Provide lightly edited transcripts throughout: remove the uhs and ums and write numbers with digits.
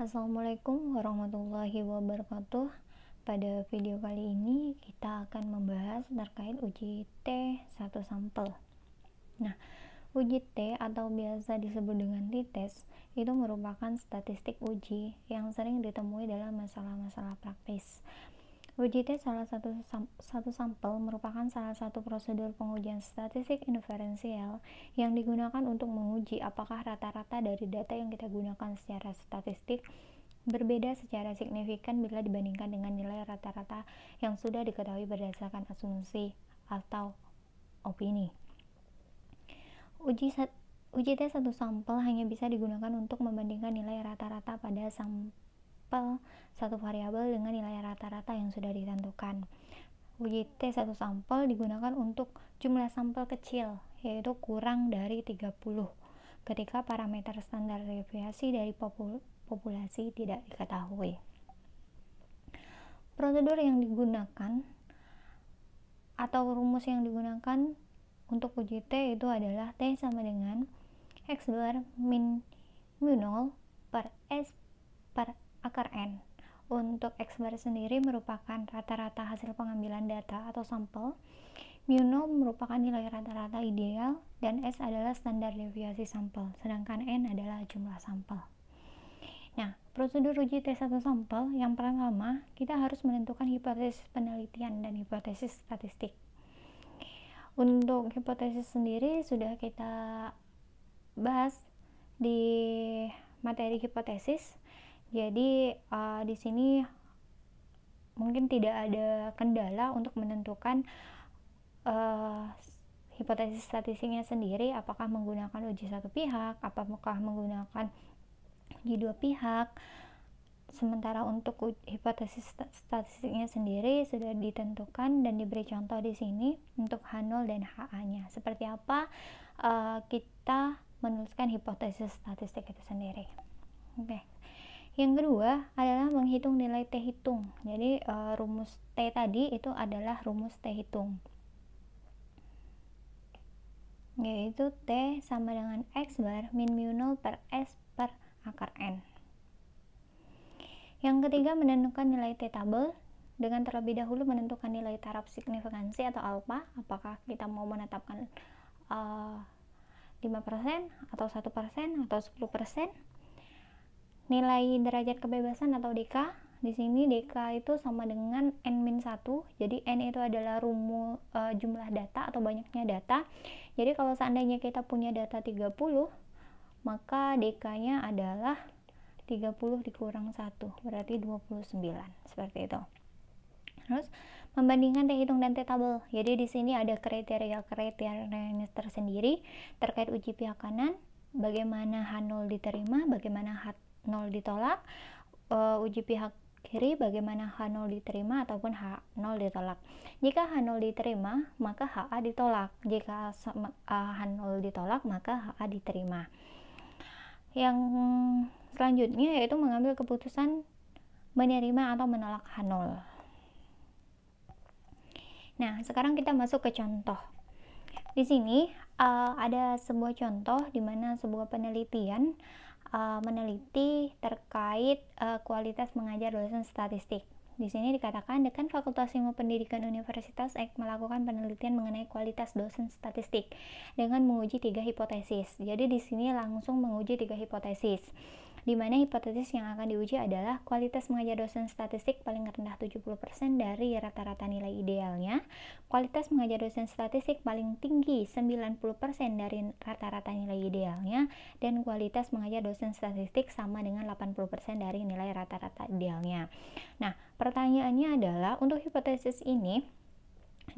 Assalamualaikum warahmatullahi wabarakatuh. Pada video kali ini kita akan membahas terkait uji T1 sampel. Nah, uji T atau biasa disebut dengan t-test itu merupakan statistik uji yang sering ditemui dalam masalah-masalah praktis. Uji T satu sampel merupakan salah satu prosedur pengujian statistik inferensial yang digunakan untuk menguji apakah rata-rata dari data yang kita gunakan secara statistik berbeda secara signifikan bila dibandingkan dengan nilai rata-rata yang sudah diketahui berdasarkan asumsi atau opini. Uji T satu sampel hanya bisa digunakan untuk membandingkan nilai rata-rata pada sampel satu variabel dengan nilai rata-rata yang sudah ditentukan. Uji T1 sampel digunakan untuk jumlah sampel kecil, yaitu kurang dari 30, ketika parameter standar deviasi dari populasi tidak diketahui. Prosedur yang digunakan atau rumus yang digunakan untuk uji T itu adalah T sama dengan X bar min mu 0 per S per akar N. Untuk X bar sendiri merupakan rata-rata hasil pengambilan data atau sampel, mu 0 merupakan nilai rata-rata ideal, dan S adalah standar deviasi sampel, sedangkan N adalah jumlah sampel. Nah, prosedur uji T1 sampel yang pertama, kita harus menentukan hipotesis penelitian dan hipotesis statistik. Untuk hipotesis sendiri sudah kita bahas di materi hipotesis. Jadi di sini mungkin tidak ada kendala untuk menentukan hipotesis statistiknya sendiri, apakah menggunakan uji satu pihak, apakah menggunakan uji dua pihak. Sementara untuk hipotesis statistiknya sendiri sudah ditentukan dan diberi contoh di sini untuk H0 dan HA-nya. Seperti apa kita menuliskan hipotesis statistik itu sendiri. Oke. Yang kedua adalah menghitung nilai T hitung. Jadi rumus T tadi itu adalah rumus T hitung, yaitu T sama dengan X bar min mu 0 per S per akar N. Yang ketiga, menentukan nilai T tabel dengan terlebih dahulu menentukan nilai taraf signifikansi atau alfa, apakah kita mau menetapkan 5% atau 1% atau 10%. Nilai derajat kebebasan atau DK, di sini DK itu sama dengan N-1, jadi N itu adalah jumlah data atau banyaknya data. Jadi kalau seandainya kita punya data 30, maka DK-nya adalah 30 dikurang 1, berarti 29, seperti itu. Terus membandingkan T hitung dan T tabel. Jadi di sini ada kriteria tersendiri terkait uji pihak kanan, bagaimana H0 diterima, bagaimana H0 ditolak, uji pihak kiri bagaimana H0 diterima ataupun H0 ditolak. Jika H0 diterima, maka HA ditolak. Jika H0 ditolak, maka HA diterima. Yang selanjutnya yaitu mengambil keputusan menerima atau menolak H0. Nah, sekarang kita masuk ke contoh. Di sini ada sebuah contoh di mana sebuah penelitian meneliti terkait kualitas mengajar dosen statistik. Di sini dikatakan Dekan Fakultas Ilmu Pendidikan Universitas X melakukan penelitian mengenai kualitas dosen statistik dengan menguji 3 hipotesis. Jadi di sini langsung menguji 3 hipotesis. Di mana hipotesis yang akan diuji adalah kualitas mengajar dosen statistik paling rendah 70% dari rata-rata nilai idealnya, kualitas mengajar dosen statistik paling tinggi 90% dari rata-rata nilai idealnya, dan kualitas mengajar dosen statistik sama dengan 80% dari nilai rata-rata idealnya. Nah, pertanyaannya adalah untuk hipotesis ini,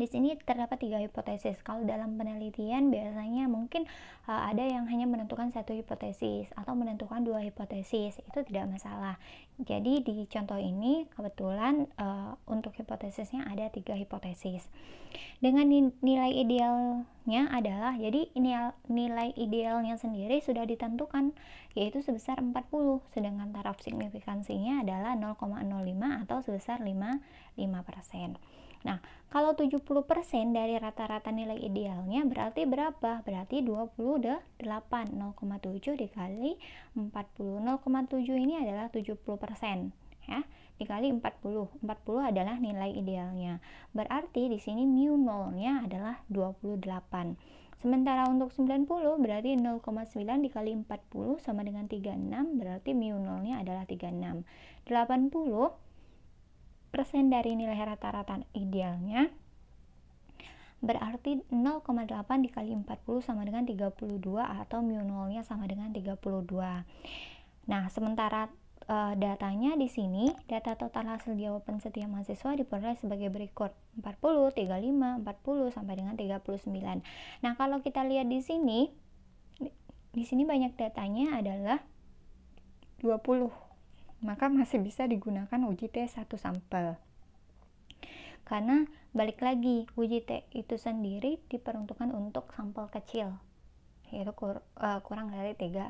di sini terdapat 3 hipotesis. Kalau dalam penelitian biasanya mungkin ada yang hanya menentukan 1 hipotesis atau menentukan 2 hipotesis, itu tidak masalah. Jadi di contoh ini kebetulan untuk hipotesisnya ada 3 hipotesis. Dengan nilai idealnya adalah, jadi nilai idealnya sendiri sudah ditentukan, yaitu sebesar 40, sedangkan taraf signifikansinya adalah 0,05 atau sebesar 5%. Nah, kalau 70% dari rata-rata nilai idealnya berarti berapa? Berarti 28. 0,7 dikali 40. 0,7 ini adalah 70%, ya. Dikali 40. 40 adalah nilai idealnya. Berarti di sini mu nolnya adalah 28. Sementara untuk 90 berarti 0,9 dikali 40 sama dengan 36, berarti mu nolnya adalah 36. 80% dari nilai rata-rata idealnya berarti 0,8 dikali 40 sama dengan 32 atau mu nolnya sama dengan 32. Nah, sementara datanya di sini, data total hasil jawaban setiap mahasiswa diperoleh sebagai berikut: 40, 35, 40 sampai dengan 39. Nah, kalau kita lihat di sini banyak datanya adalah 20. Maka masih bisa digunakan uji T1 sampel. Karena balik lagi, uji T itu sendiri diperuntukkan untuk sampel kecil, yaitu kurang dari 30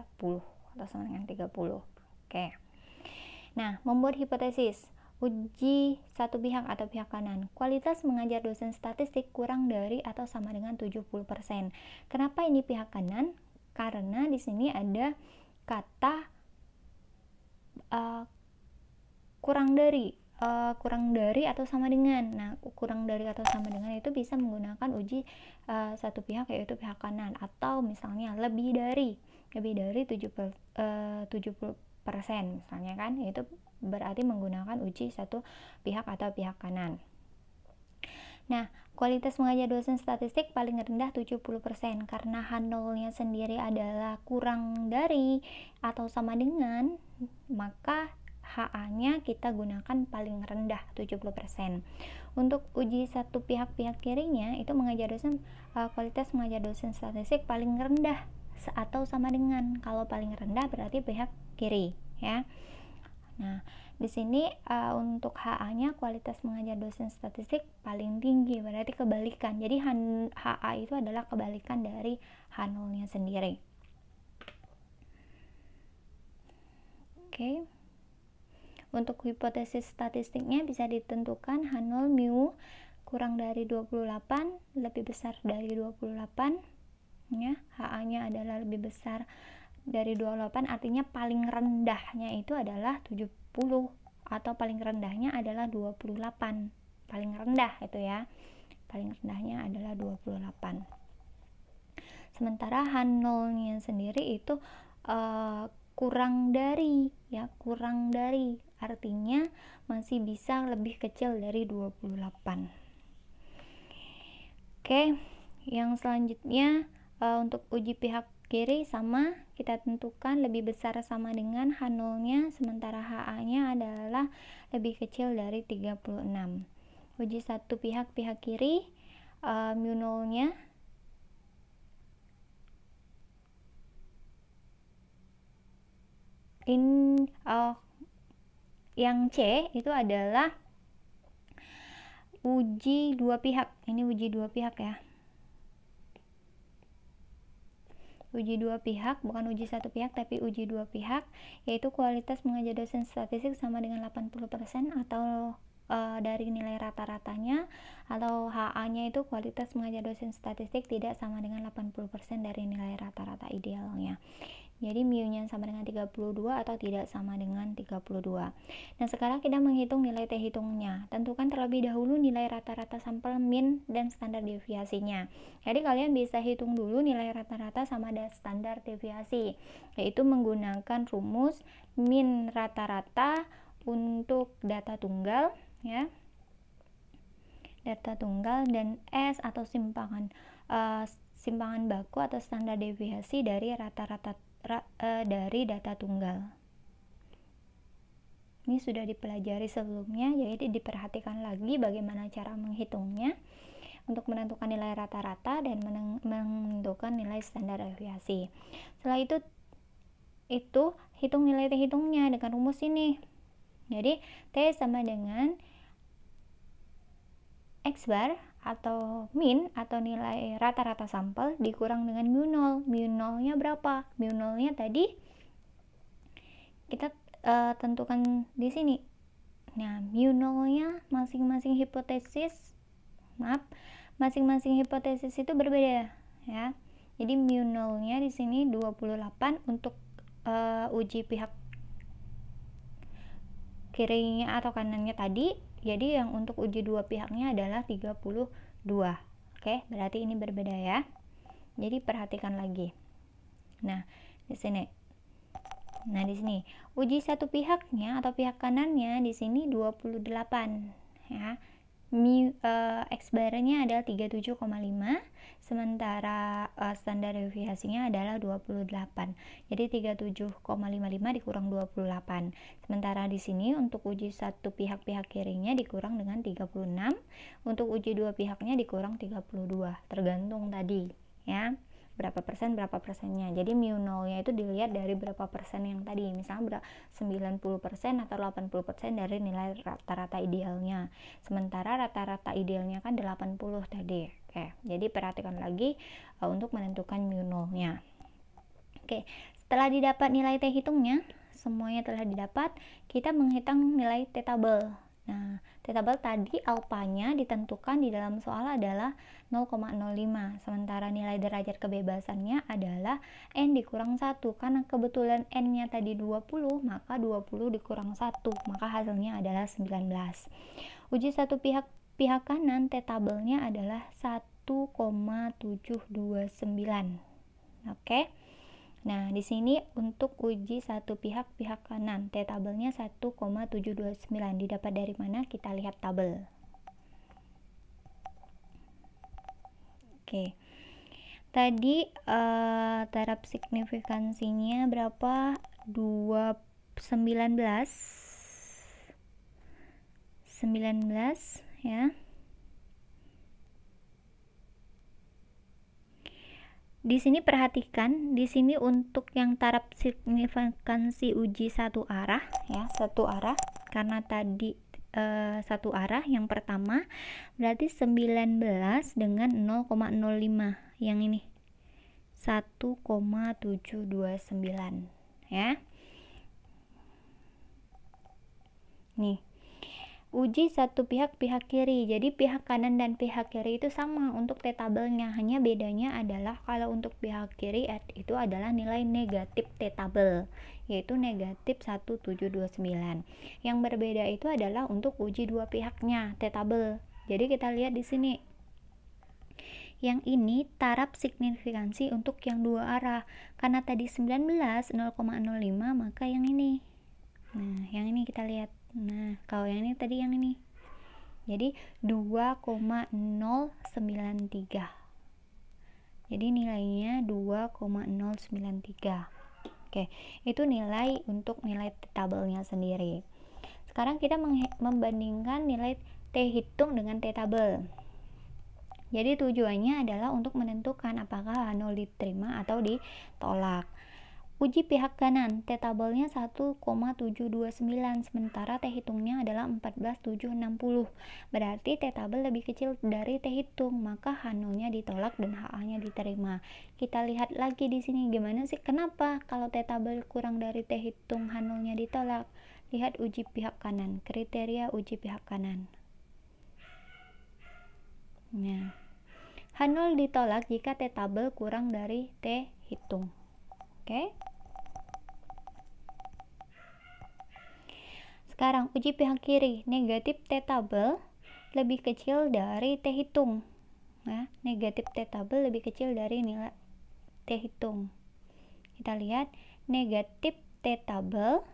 atau sama dengan 30. Oke. Nah, membuat hipotesis. Uji satu pihak atau pihak kanan. Kualitas mengajar dosen statistik kurang dari atau sama dengan 70%. Kenapa ini pihak kanan? Karena di sini ada kata kurang dari atau sama dengan. Nah, kurang dari atau sama dengan itu bisa menggunakan uji satu pihak, yaitu pihak kanan, atau misalnya lebih dari 70% misalnya kan, itu berarti menggunakan uji satu pihak atau pihak kanan. Nah, kualitas mengajar dosen statistik paling rendah 70%. Karena H0-nya sendiri adalah kurang dari atau sama dengan, maka HA-nya kita gunakan paling rendah 70%. Untuk uji satu pihak kirinya itu kualitas mengajar dosen statistik paling rendah atau sama dengan. Kalau paling rendah berarti pihak kiri, ya. Nah, di sini untuk HA-nya kualitas mengajar dosen statistik paling tinggi, berarti kebalikan. Jadi HA itu adalah kebalikan dari H0-nya sendiri. Oke. Untuk hipotesis statistiknya bisa ditentukan H0 mu kurang dari 28, lebih besar dari 28, ya. HA-nya adalah lebih besar dari 28, artinya paling rendahnya itu adalah 70 atau paling rendahnya adalah 28. Paling rendah itu ya. Paling rendahnya adalah 28. Sementara H0-nya sendiri itu kurang dari, ya, kurang dari, artinya masih bisa lebih kecil dari 28. Oke, yang selanjutnya untuk uji pihak kiri sama, kita tentukan lebih besar sama dengan H0-nya, sementara HA-nya adalah lebih kecil dari 36. Uji satu pihak kiri, mu nolnya yang C itu adalah uji dua pihak. Ini uji dua pihak, ya. Uji dua pihak, bukan uji satu pihak tapi uji dua pihak, yaitu kualitas mengajar dosen statistik sama dengan 80% atau dari nilai rata-ratanya, atau HA-nya itu kualitas mengajar dosen statistik tidak sama dengan 80% dari nilai rata-rata idealnya. Jadi mu-nya sama dengan 32 atau tidak sama dengan 32. Nah, sekarang kita menghitung nilai T hitungnya. Tentukan terlebih dahulu nilai rata-rata sampel min dan standar deviasinya. Jadi kalian bisa hitung dulu nilai rata-rata sama standar deviasi, yaitu menggunakan rumus min rata-rata untuk data tunggal, ya. Data tunggal dan S atau simpangan baku atau standar deviasi dari rata-rata dari data tunggal. Ini sudah dipelajari sebelumnya, jadi diperhatikan lagi bagaimana cara menghitungnya untuk menentukan nilai rata-rata dan menentukan nilai standar deviasi. Setelah itu hitung nilai T hitungnya dengan rumus ini. Jadi T sama dengan X bar atau min atau nilai rata-rata sampel dikurang dengan mu nol. Mu nolnya berapa? Mu nolnya tadi kita tentukan di sini. Nah, mu nolnya masing-masing hipotesis Maaf, masing-masing hipotesis itu berbeda ya. Jadi mu nolnya di sini 28 untuk uji pihak kirinya atau kanannya tadi. Jadi yang untuk uji dua pihaknya adalah 32. Oke, berarti ini berbeda ya. Jadi perhatikan lagi. Nah, di sini. Nah, di sini uji satu pihaknya atau pihak kanannya di sini 28 ya. X barnya adalah 37,5, sementara standar deviasinya adalah 28. Jadi 37,55 dikurang 28. Sementara di sini untuk uji satu pihak kirinya dikurang dengan 36, untuk uji dua pihaknya dikurang 32, tergantung tadi ya. Berapa persennya. Jadi mu nolnya itu dilihat dari berapa persen yang tadi, misalnya 90% atau 80% dari nilai rata-rata idealnya, sementara rata-rata idealnya kan 80 tadi. Oke, jadi perhatikan lagi untuk menentukan mu nolnya. Oke, setelah didapat nilai T hitungnya, semuanya telah didapat, kita menghitung nilai T tabel. Nah, T tabel tadi alfanya ditentukan di dalam soal adalah 0,05, sementara nilai derajat kebebasannya adalah N dikurang 1, karena kebetulan N-nya tadi 20, maka 20 dikurang 1, maka hasilnya adalah 19. Uji satu pihak kanan, T tabelnya adalah 1,729. Oke. Nah, di sini untuk uji satu pihak kanan, T tabelnya 1,729. Didapat dari mana? Kita lihat tabel. Oke. Tadi taraf signifikansinya berapa? 19 ya. Di sini perhatikan, di sini untuk yang taraf signifikansi uji satu arah ya, satu arah, karena tadi satu arah yang pertama berarti 19 dengan 0,05, yang ini 1,729 ya. Nih, uji satu pihak kiri, jadi pihak kanan dan pihak kiri itu sama untuk T tabelnya, hanya bedanya adalah kalau untuk pihak kiri itu adalah nilai negatif T tabel, yaitu negatif 1729. Yang berbeda itu adalah untuk uji dua pihaknya T tabel. Jadi kita lihat di sini, yang ini taraf signifikansi untuk yang dua arah, karena tadi 19 0,05, maka yang ini, nah yang ini kita lihat. Nah, kalau yang ini tadi, yang ini jadi 2,093. Jadi nilainya 2,093. Oke, itu nilai untuk nilai tabelnya sendiri. Sekarang kita membandingkan nilai T hitung dengan T tabel. Jadi tujuannya adalah untuk menentukan apakah H0 diterima atau ditolak. Uji pihak kanan, T tabelnya 1,729, sementara T hitungnya adalah 14,760. Berarti T tabel lebih kecil dari T hitung, maka H0-nya ditolak dan HA-nya diterima. Kita lihat lagi di sini gimana sih, kenapa kalau T tabel kurang dari T hitung H0-nya ditolak? Lihat uji pihak kanan, kriteria uji pihak kanan. Nah, H0 ditolak jika T tabel kurang dari T hitung. Oke. Sekarang uji pihak kiri, negatif T tabel lebih kecil dari T hitung. Nah, negatif T tabel lebih kecil dari nilai T hitung. Kita lihat, negatif T tabel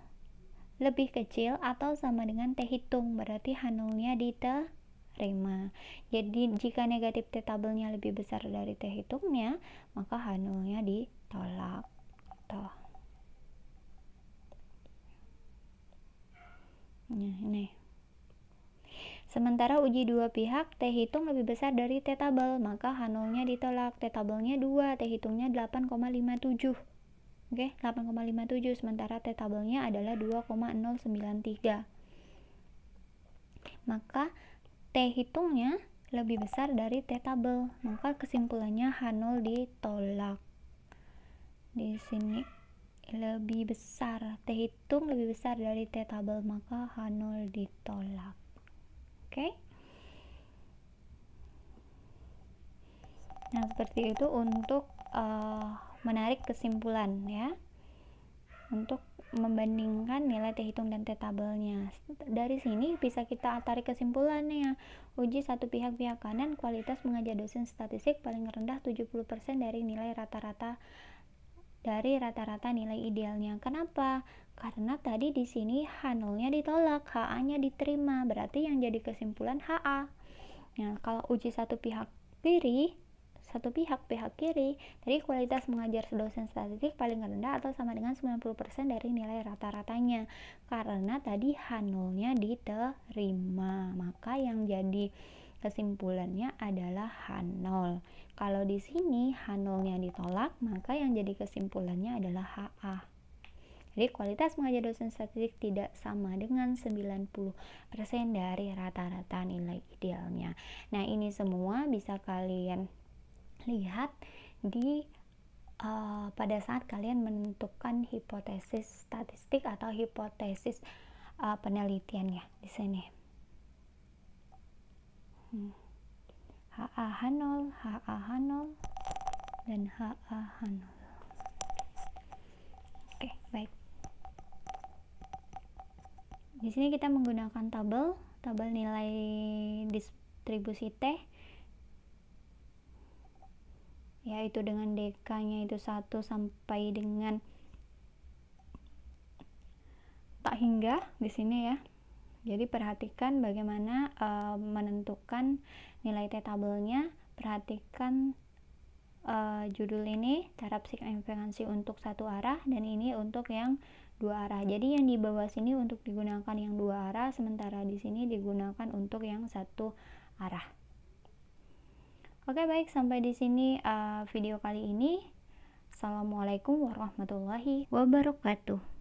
lebih kecil atau sama dengan T hitung, berarti H0-nya diterima. Jadi jika negatif T tabelnya lebih besar dari T hitungnya, maka H0-nya ditolak. Nah, ini. Sementara uji dua pihak, T hitung lebih besar dari T tabel, maka H0-nya ditolak. T tabelnya 2, T hitungnya 8,57. Oke, 8,57, sementara T tabelnya adalah 2,093. Maka T hitungnya lebih besar dari T tabel, maka kesimpulannya H0 ditolak. Di sini lebih besar, T hitung lebih besar dari T tabel, maka H0 ditolak. Oke. Nah, seperti itu untuk menarik kesimpulan ya, untuk membandingkan nilai T hitung dan T tabelnya. Dari sini bisa kita tarik kesimpulannya. Uji satu pihak kanan, kualitas mengajar dosen statistik paling rendah 70% dari nilai rata-rata nilai idealnya. Kenapa? Karena tadi di sini H0-nya ditolak, HA-nya diterima. Berarti yang jadi kesimpulan HA. Nah, kalau uji satu pihak kiri, tadi kualitas mengajar dosen statistik paling rendah atau sama dengan 90% dari nilai rata-ratanya. Karena tadi H0-nya diterima, maka yang jadi kesimpulannya adalah H0. Kalau di sini H0-nya ditolak, maka yang jadi kesimpulannya adalah HA. Jadi kualitas mengajar dosen statistik tidak sama dengan 90% dari rata-rata nilai idealnya. Nah, ini semua bisa kalian lihat di pada saat kalian menentukan hipotesis statistik atau hipotesis penelitiannya di sini. HA-H0, HA-H0, dan HA-H0. Oke, baik. Di sini kita menggunakan tabel nilai distribusi T, yaitu dengan DK-nya itu 1 sampai dengan tak hingga di sini ya. Jadi perhatikan bagaimana menentukan nilai T tabelnya. Perhatikan judul ini taraf signifikansi untuk satu arah, dan ini untuk yang dua arah. Jadi yang di bawah sini untuk digunakan yang dua arah, sementara di sini digunakan untuk yang satu arah. Oke, baik, sampai di sini video kali ini. Assalamualaikum warahmatullahi wabarakatuh.